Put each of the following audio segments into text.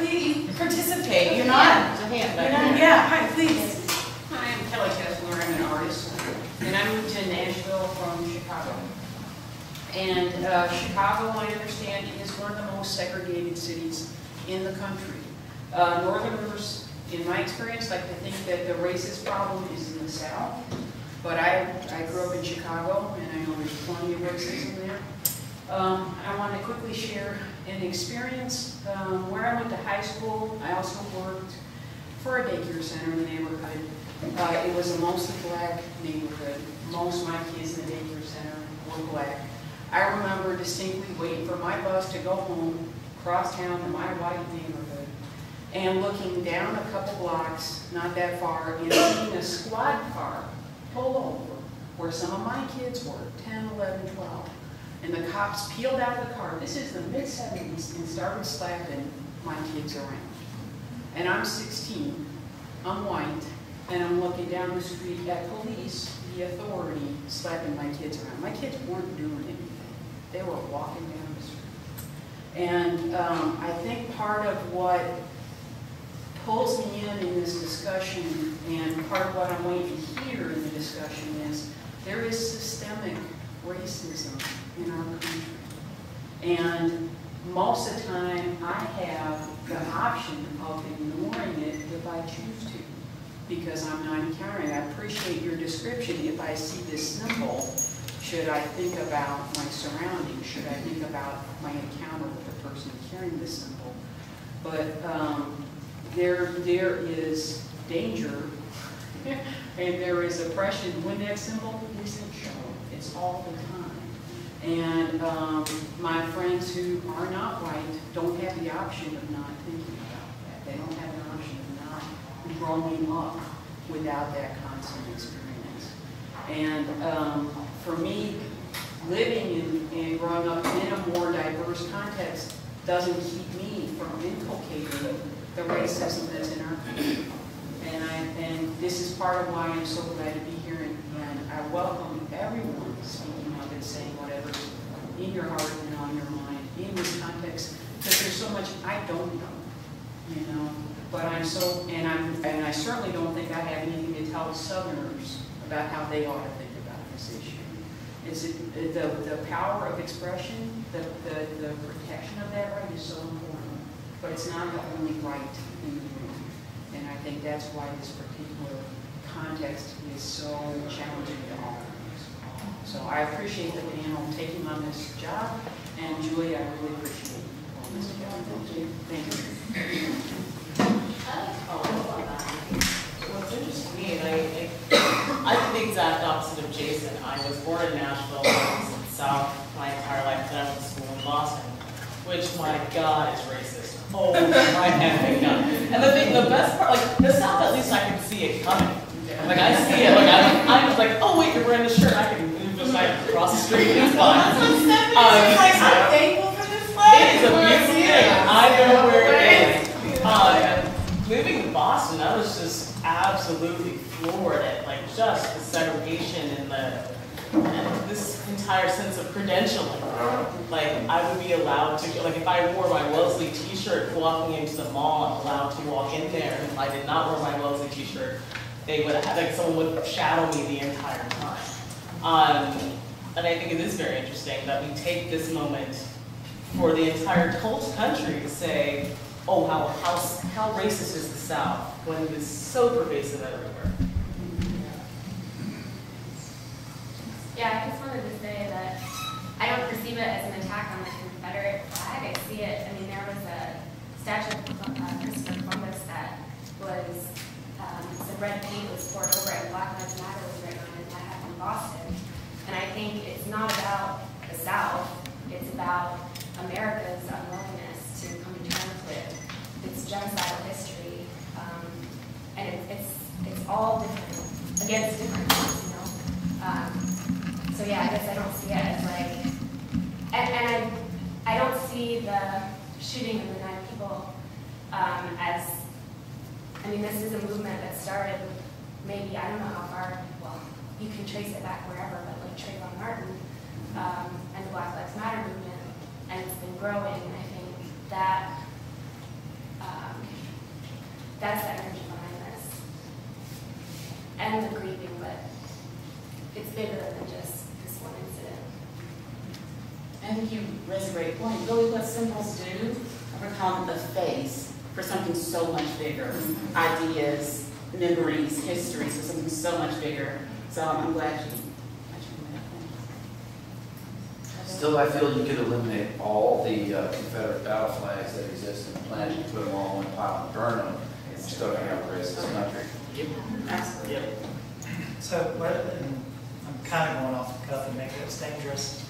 please participate. You're not. There's a hand back there. Yeah, hi, please. Hi, I'm Kelly Kessler. I'm an artist, and I moved to Nashville from Chicago. And Chicago, I understand, is one of the most segregated cities in the country. Northerners, in my experience, like to think that the racist problem is in the South. But I grew up in Chicago, and I know there's plenty of racism there. I want to quickly share an experience where I went to high school. I also worked for a daycare center in the neighborhood. It was a mostly black neighborhood. Most of my kids in the daycare center were black. I remember distinctly waiting for my bus to go home, cross town to my white neighborhood, and looking down a couple blocks, not that far, and seeing a squad car pull over where some of my kids were, 10, 11, 12. And the cops peeled out of the car. This is the mid-70s, and started slapping my kids around. And I'm 16, I'm white, and I'm looking down the street at police, the authority, slapping my kids around. My kids weren't doing anything. They were walking down the street. And I think part of what pulls me in this discussion, and part of what I'm waiting to hear in the discussion is, there is systemic racism in our country. And most of the time, I have the option of ignoring it if I choose to, because I'm not encountering. I appreciate your description. If I see this symbol, should I think about my surroundings? Should I think about my encounter with the person carrying this symbol? But there is danger and there is oppression when that symbol isn't shown. It's all the time. And my friends who are not white don't have the option of not thinking about that. They don't have the option of not growing up without that constant experience. And for me, living and growing up in a more diverse context doesn't keep me from inculcating the racism that's in our country. And this is part of why I'm so glad to be here, and I welcome everyone speaking up and saying whatever's in your heart and on your mind in this context, because there's so much I don't know, you know. But I'm so, and I certainly don't think I have anything to tell Southerners about how they ought to think about this issue. It's the power of expression, the protection of that right is so important, but it's not the only right in the room. And I think that's why this particular context is so challenging to all of us. So I appreciate the panel taking on this job, and Julie, I really appreciate you on this job. Thank you. What's interesting to me, and I did the exact opposite of Jason. I was born in Nashville, I was in the South my entire life, then I went to school in Boston, which, my God, is racist. Oh my heck, God. And the best part, like, the South, at least I can see it coming. Like, I see it, like, I'm like, oh wait, you're wearing this shirt, I can move just like across the street, it's fine. I'm thankful for this place. It is a beautiful thing. I know where it is. Moving to Boston, I was just absolutely floored at, like, just the segregation and this entire sense of credentialing. Like, I would be allowed to, like, if I wore my Wellesley t-shirt walking into the mall, I'm allowed to walk in there. And if I did not wear my Wellesley t-shirt, they would have, like, someone would shadow me the entire time. And I think it is very interesting that we take this moment for the entire country to say, oh, how racist is the South, when it is so pervasive everywhere. Yeah, I just wanted to say that I don't perceive it as an attack on the Confederate flag. I see it, I mean, there was a statue of Christopher Columbus that was, some red paint was poured over it, and Black Lives Matter was written on it. That happened in Boston. And I think it's not about the South, it's about America's unwillingness to come to terms with its genocidal history. And it's all different, against different, you know. So yeah, I guess I don't see it as like, and I don't see the shooting of the 9 people as, I mean, this is a movement that started maybe, I don't know how far, well, you can trace it back wherever, but like Trayvon Martin and the Black Lives Matter movement, and it's been growing, and I think that bigger than just this one incident. I think you raise a great point. Really what symbols do become the face for something so much bigger. Ideas, memories, histories for something so much bigger. So I'm glad you made that. Still, I feel you could eliminate all the Confederate battle flags that exist in the planet, you put them all in one pile and burn them, and you're still going to have a racist country. Absolutely. Yep. So, I'm kind of going off the cuff and maybe it's dangerous.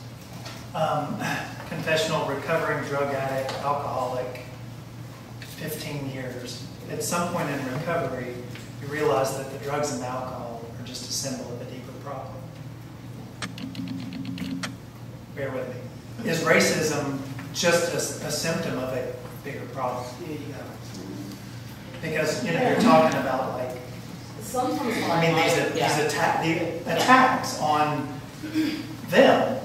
Confessional, recovering drug addict, alcoholic, 15 years. At some point in recovery, you realize that the drugs and the alcohol are just a symbol of a deeper problem. Bear with me. Is racism just a symptom of a bigger problem? Because, you know, you're talking about like, I mean, the attacks on them.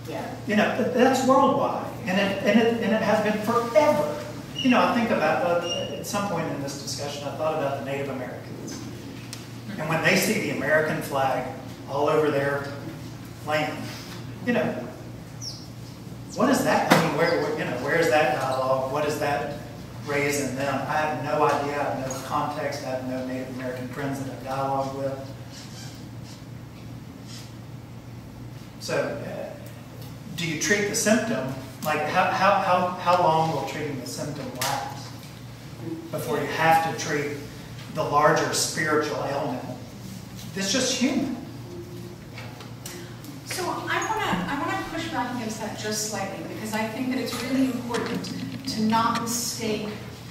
Yeah. You know, that's worldwide, and it has been forever. You know, I think about at some point in this discussion, I thought about the Native Americans, and when they see the American flag all over their land, you know, what does that mean? Where's that dialogue? What does that raise in them? I have no idea. I have no context. I have no Native American friends that I've dialogued with. So, do you treat the symptom? Like, how long will treating the symptom last before you have to treat the larger spiritual ailment? It's just human. So I want to push back against that just slightly, because I think that it's really important to not mistake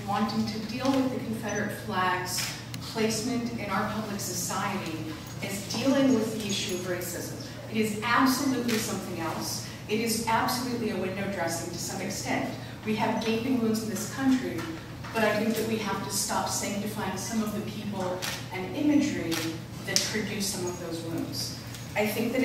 wanting to deal with the Confederate flag's placement in our public society as dealing with the issue of racism. It is absolutely something else. It is absolutely a window dressing to some extent. We have gaping wounds in this country, but I think that we have to stop sanctifying some of the people and imagery that produce some of those wounds. I think that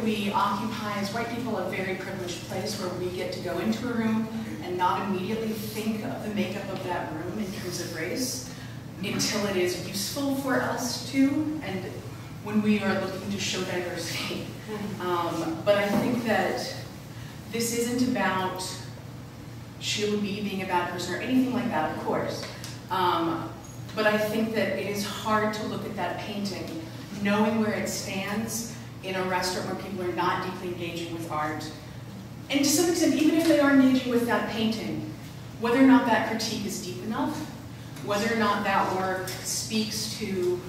we occupy, as white people, a very privileged place where we get to go into a room and not immediately think of the makeup of that room in terms of race until it is useful for us to, and when we are looking to show diversity. But I think that this isn't about Sheila B being a bad person or anything like that, of course. But I think that it is hard to look at that painting, knowing where it stands in a restaurant where people are not deeply engaging with art. And to some extent, even if they are engaging with that painting, whether or not that critique is deep enough, whether or not that work speaks to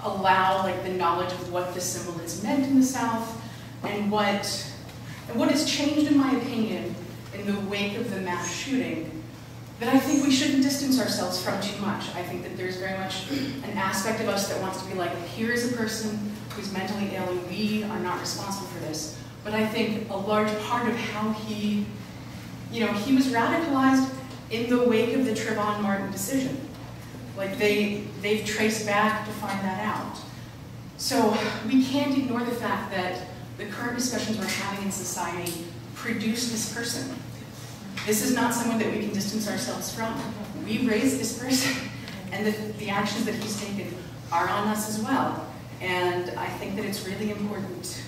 allow like the knowledge of what the symbol has meant in the South, and what has changed, in my opinion, in the wake of the mass shooting, that I think we shouldn't distance ourselves from too much. I think that there's very much an aspect of us that wants to be like, here is a person who's mentally ill and we are not responsible for this. But I think a large part of how he was radicalized in the wake of the Trayvon Martin decision. Like they've traced back to find that out. So we can't ignore the fact that the current discussions we're having in society produce this person. This is not someone that we can distance ourselves from. We raised this person, and the actions that he's taken are on us as well. And I think that it's really important,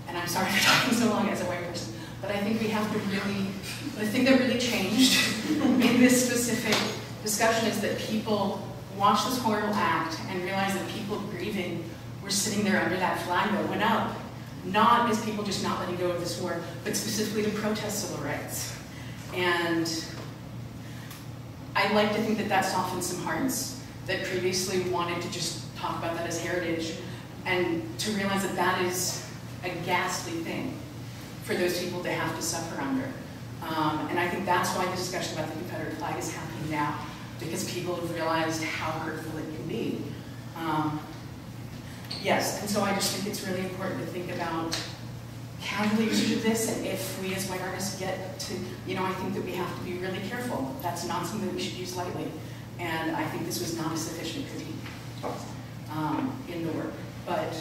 and I'm sorry for talking so long as a white person, but I think we have to really, the thing that really changed in this specific discussion is that people watched this horrible act and realized that people grieving were sitting there under that flag that went up, not as people just not letting go of this war, but specifically to protest civil rights. And I'd like to think that that softened some hearts that previously wanted to just talk about that as heritage, and to realize that that is a ghastly thing for those people to have to suffer under. And I think that's why the discussion about the Confederate flag is happening now, because people have realized how hurtful it can be. Yes, and so I just think it's really important to think about casual usage of this, and if we as white artists get to, I think that we have to be really careful. That's not something that we should use lightly. And I think this was not a sufficient critique in the work. But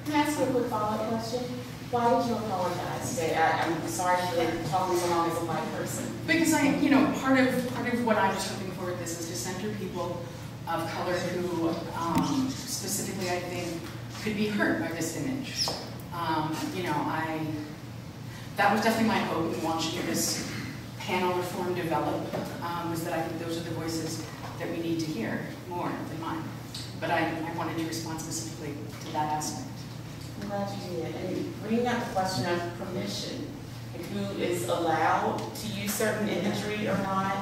can I ask you a quick follow-up question? Why did you apologize today? I'm sorry for talking so long as a white person. Because part of what I was hoping for with this is to center people of color who specifically, I think, could be hurt by this image. You know, that was definitely my hope in watching this panel reform develop, was that I think those are the voices that we need to hear more than mine. But I wanted to respond specifically to that aspect. I'm glad you did. And bringing up the question of permission, and who is allowed to use certain imagery or not,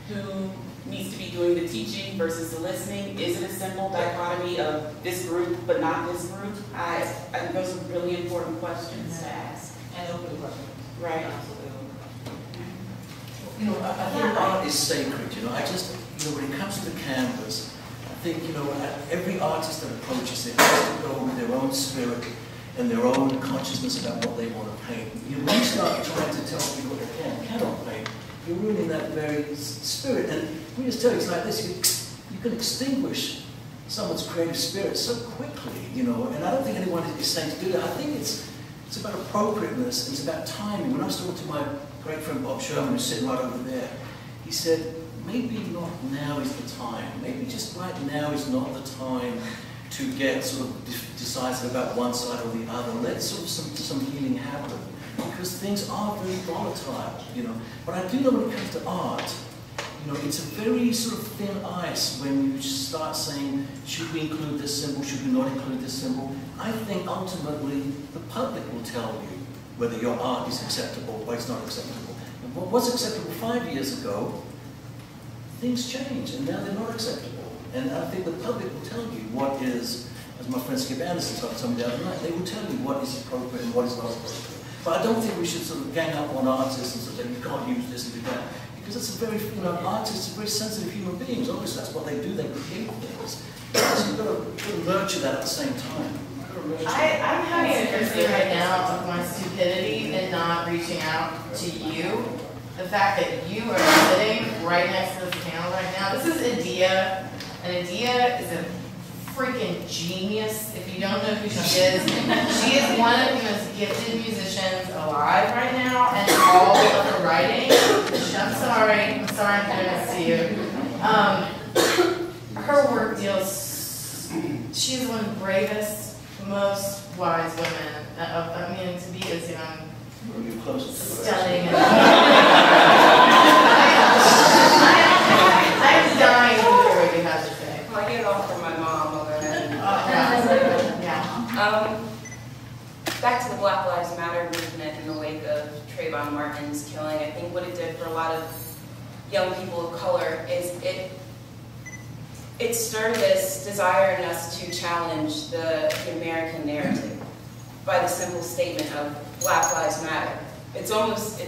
who needs to be doing the teaching versus the listening. Is it a simple dichotomy of this group but not this group? I think those are really important questions to ask. And open questions. Right. Absolutely. You know, I think art is sacred, you know. I just, you know, when it comes to the canvas, I think, you know, every artist that approaches it has to go with their own spirit and their own consciousness about what they want to paint. You know, when you start trying to tell people what they can and cannot paint, you're ruining that very spirit. And let me just tell you, it's like this, you can extinguish someone's creative spirit so quickly, you know, and I don't think anyone is saying to do that. I think it's about appropriateness, it's about timing. When I was talking to my great friend Bob Sherman, who's sitting right over there, he said, maybe not now is the time. Maybe just right now is not the time to get sort of decisive about one side or the other. Let sort of some healing happen, because things are very volatile, you know. But I do know when it comes to art, you know, it's a very sort of thin ice when you start saying, should we include this symbol, should we not include this symbol? I think ultimately the public will tell you whether your art is acceptable or it's not acceptable. And what was acceptable 5 years ago, things change, and now they're not acceptable. And I think the public will tell you what is, as my friend Skip Anderson told me the other night, they will tell you what is appropriate and what is not appropriate. But I don't think we should sort of gang up on artists and sort of say, you can't use this and do that. Because it's a very, you know, artists are very sensitive human beings. Obviously, that's what they do, they create things. So you've got to nurture that at the same time. I'm having a crisis right now of my stupidity and not reaching out to you. The fact that you are sitting right next to this panel right now. This is Adia, and Adia is a freaking genius. If you don't know who she is one of the most gifted musicians alive right now, and all of her writing. I'm sorry I'm doing this to you. Her work deals, she's one of the bravest, most wise women. I mean, to be as young, stunning. I'm dying to hear what you have to say. Well, I get it all from my mom. Back to the Black Lives Matter movement in the wake of Trayvon Martin's killing, I think what it did for a lot of young people of color is it stirred this desire in us to challenge the American narrative by the simple statement of Black Lives Matter. It's almost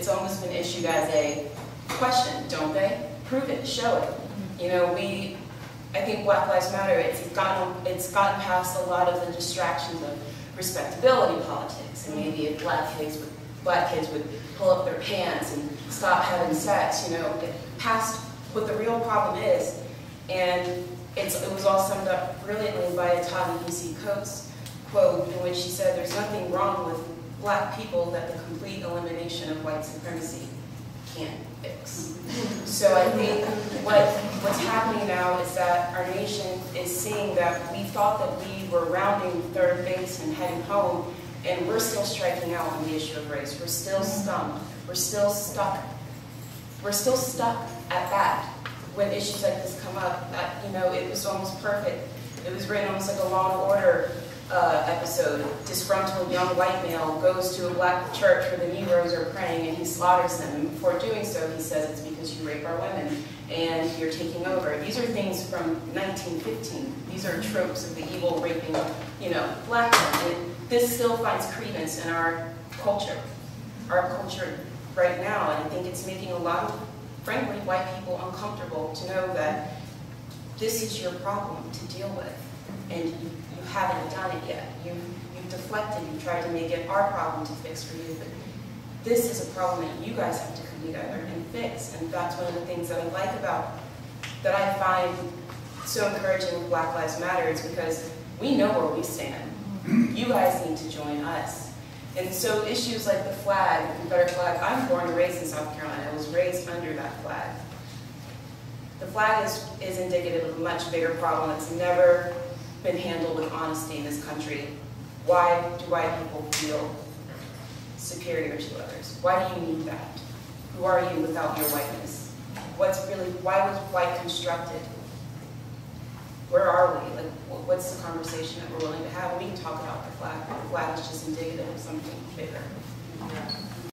been issued as a question, don't they? Prove it, show it. You know, I think Black Lives Matter, it's gotten past a lot of the distractions of respectability politics, and maybe if black kids would pull up their pants and stop having sex, you know, past what the real problem is. And it was all summed up brilliantly by a Ta-Nehisi Coates quote in which she said, "There's nothing wrong with black people that the complete elimination of white supremacy can't fix." So I think what's happening now is that our nation is seeing that we thought that we were rounding third base and heading home, and we're still striking out on the issue of race. We're still stumped. We're still stuck. We're still stuck at that. When issues like this come up, you know, it was almost perfect. It was written almost like a Law and Order episode. Disgruntled young white male goes to a black church where the Negroes are praying, and he slaughters them. And before doing so, he says, "It's because you rape our women and you're taking over." These are things from 1915. These are tropes of the evil raping, you know, black men. And this still finds credence in our culture right now. And I think it's making a lot of, frankly, white people uncomfortable to know that this is your problem to deal with, and you haven't done it yet. You've deflected, you've tried to make it our problem to fix for you, but this is a problem that you guys have to come together and fix. And that's one of the things that I like about, that I find so encouraging with Black Lives Matter, is because we know where we stand. You guys need to join us. And so issues like the flag, the Confederate flag, I'm born and raised in South Carolina. I was raised under that flag. The flag is indicative of a much bigger problem that's never been handled with honesty in this country. Why do white people feel superior to others? Why do you need that? Who are you without your whiteness? Why was white constructed? Where are we? Like, what's the conversation that we're willing to have? We can talk about the flag, but the flag is just indicative of something bigger. Yeah.